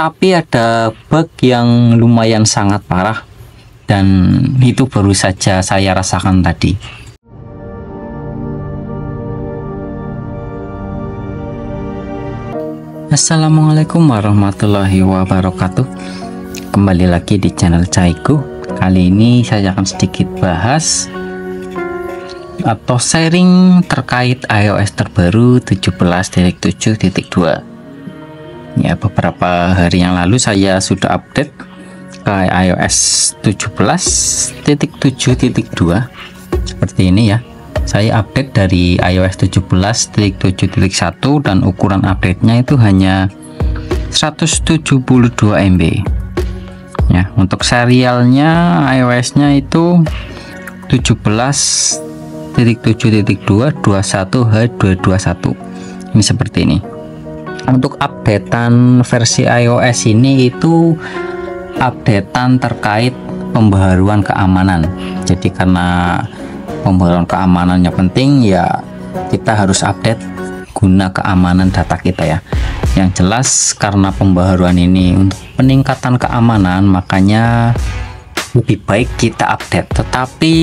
tetapi ada bug yang lumayan sangat parah dan itu baru saja saya rasakan tadi. Assalamualaikum warahmatullahi wabarakatuh. Kembali lagi di channel Caiku. Kali ini saya akan sedikit bahas atau sharing terkait iOS terbaru 17.7.2. Ya, beberapa hari yang lalu saya sudah update ke iOS 17.7.2 seperti ini ya. Saya update dari iOS 17.7.1 dan ukuran update-nya itu hanya 172 MB. Ya, untuk serialnya iOS-nya itu 17.7.2.21H221. Ini seperti ini. Untuk updatean versi iOS ini itu updatean terkait pembaharuan keamanan. Jadi karena pembaharuan keamanannya penting, ya kita harus update guna keamanan data kita ya. Yang jelas karena pembaharuan ini untuk peningkatan keamanan, makanya lebih baik kita update. Tetapi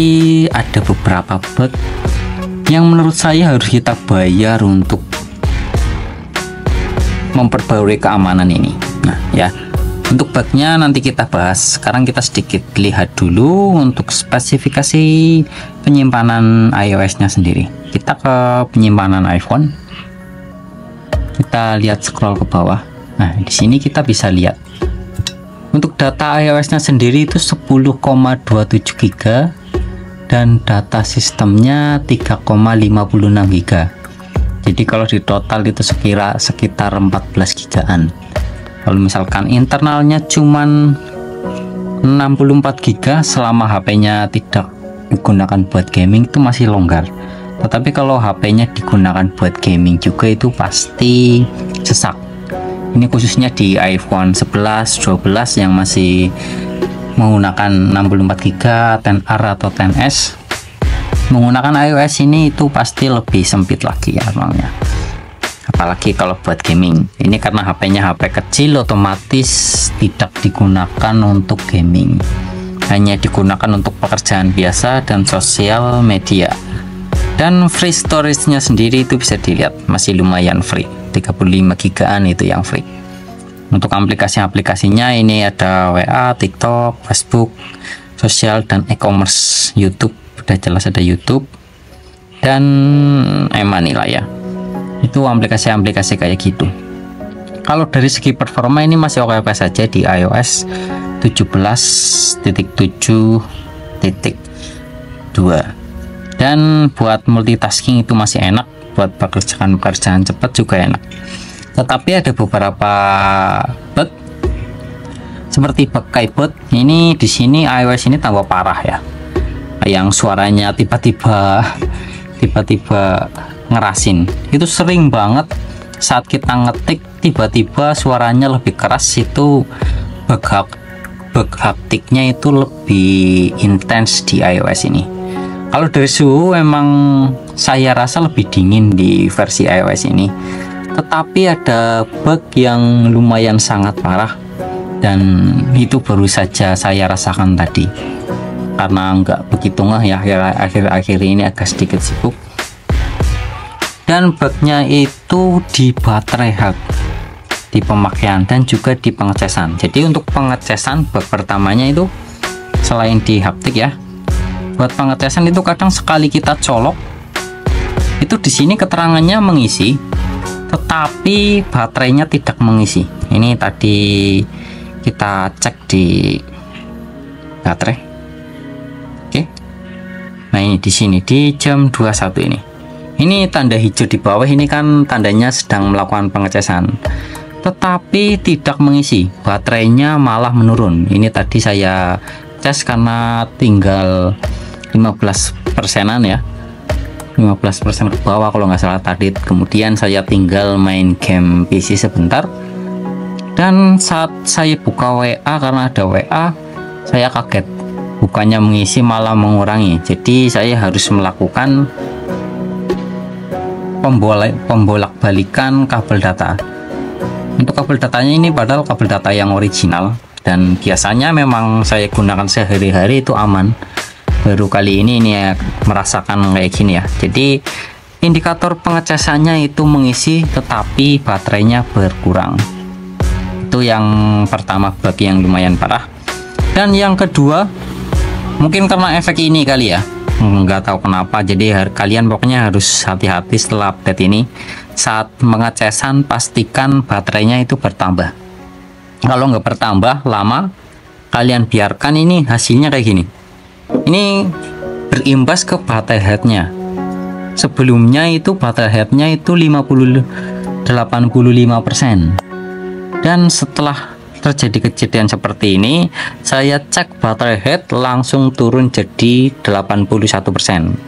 ada beberapa bug yang menurut saya harus kita bayar untuk memperbarui keamanan ini. Nah ya, untuk bugnya nanti kita bahas. Sekarang kita sedikit lihat dulu untuk spesifikasi penyimpanan iOS-nya sendiri. Kita ke penyimpanan iPhone. Kita lihat scroll ke bawah. Nah, di sini kita bisa lihat untuk data iOS-nya sendiri itu 10,27 GB dan data sistemnya 3,56 GB. Jadi kalau di total itu sekitar 14 gigaan. Kalau misalkan internalnya cuman 64 GB selama HP-nya tidak digunakan buat gaming itu masih longgar. Tetapi kalau HP-nya digunakan buat gaming juga itu pasti sesak. Ini khususnya di iPhone 11, 12 yang masih menggunakan 64 GB, XR atau XS. Menggunakan iOS ini itu pasti lebih sempit lagi ya ruangnya. Apalagi kalau buat gaming. Ini karena HP-nya HP kecil, otomatis tidak digunakan untuk gaming. Hanya digunakan untuk pekerjaan biasa dan sosial media. Dan free storage-nya sendiri itu bisa dilihat masih lumayan free. 35 gigaan itu yang free. Untuk aplikasi-aplikasinya ini ada WA, TikTok, Facebook, sosial dan e-commerce, YouTube. Udah jelas ada YouTube dan e-money lah ya. Itu aplikasi-aplikasi kayak gitu. Kalau dari segi performa ini masih oke-oke saja di iOS 17.7.2. Dan buat multitasking itu masih enak, buat pekerjaan cepat juga enak. Tetapi ada beberapa bug seperti bug keyboard. Ini di sini iOS ini tambah parah ya. Yang suaranya tiba-tiba ngerasin. Itu sering banget saat kita ngetik tiba-tiba suaranya lebih keras. Itu bug haptiknya itu lebih intens di iOS ini. Kalau dari suhu emang saya rasa lebih dingin di versi iOS ini. Tetapi ada bug yang lumayan sangat parah dan itu baru saja saya rasakan tadi. Karena nggak begitu ngeh ya, akhir-akhir ini agak sedikit sibuk. Dan bugnya itu di baterai health, di pemakaian dan juga di pengecasan. Jadi untuk pengecasan bug pertamanya itu selain di haptik ya, buat pengecasan itu kadang sekali kita colok itu di sini keterangannya mengisi, tetapi baterainya tidak mengisi. Ini tadi kita cek di baterai. Oke. Nah, ini di sini di jam 21 ini. Ini tanda hijau di bawah ini kan tandanya sedang melakukan pengecasan. Tetapi tidak mengisi. Baterainya malah menurun. Ini tadi saya cas karena tinggal 15%-an ya. 15% ke bawah kalau nggak salah tadi. Kemudian saya tinggal main game PC sebentar. Dan saat saya buka WA, karena ada WA, saya kaget. Bukannya mengisi malah mengurangi. Jadi saya harus melakukan pembolak-balikan kabel data. Untuk kabel datanya ini padahal kabel data yang original dan biasanya memang saya gunakan sehari-hari itu aman. Baru kali ini ya merasakan kayak gini ya. Jadi indikator pengecasannya itu mengisi tetapi baterainya berkurang. Itu yang pertama bagi yang lumayan parah. Dan yang kedua, mungkin karena efek ini kali ya, nggak tahu kenapa. Jadi kalian pokoknya harus hati-hati setelah update ini. Saat pengecasan pastikan baterainya itu bertambah. Kalau nggak bertambah lama, kalian biarkan ini hasilnya kayak gini. Ini berimbas ke baterai headnya. Sebelumnya itu baterai headnya itu 85%. Dan setelah terjadi kejadian seperti ini, saya cek baterai head langsung turun jadi 81%.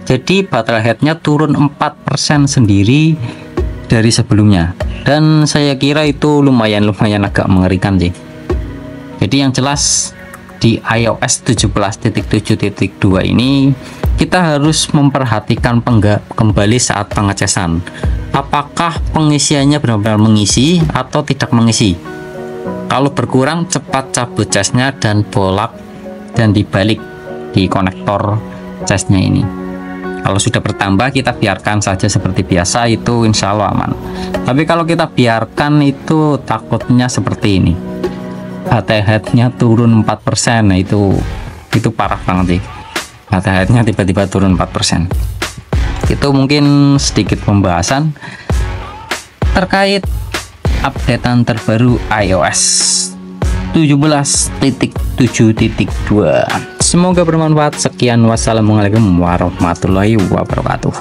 Jadi baterai headnya turun 4% sendiri dari sebelumnya, dan saya kira itu lumayan agak mengerikan sih. Jadi yang jelas di iOS 17.7.2 ini kita harus memperhatikan kembali saat pengecasan, apakah pengisiannya benar-benar mengisi atau tidak mengisi. Kalau berkurang, cepat cabut casnya dan bolak dan dibalik di konektor casnya ini. Kalau sudah bertambah, kita biarkan saja seperti biasa, itu insya Allah aman. Tapi kalau kita biarkan, itu takutnya seperti ini, baterai headnya turun 4%. Nah itu parah banget sih, baterai headnya tiba-tiba turun 4%. Itu mungkin sedikit pembahasan terkait updatean terbaru iOS 17.7.2. Semoga bermanfaat. Sekian, wassalamualaikum warahmatullahi wabarakatuh.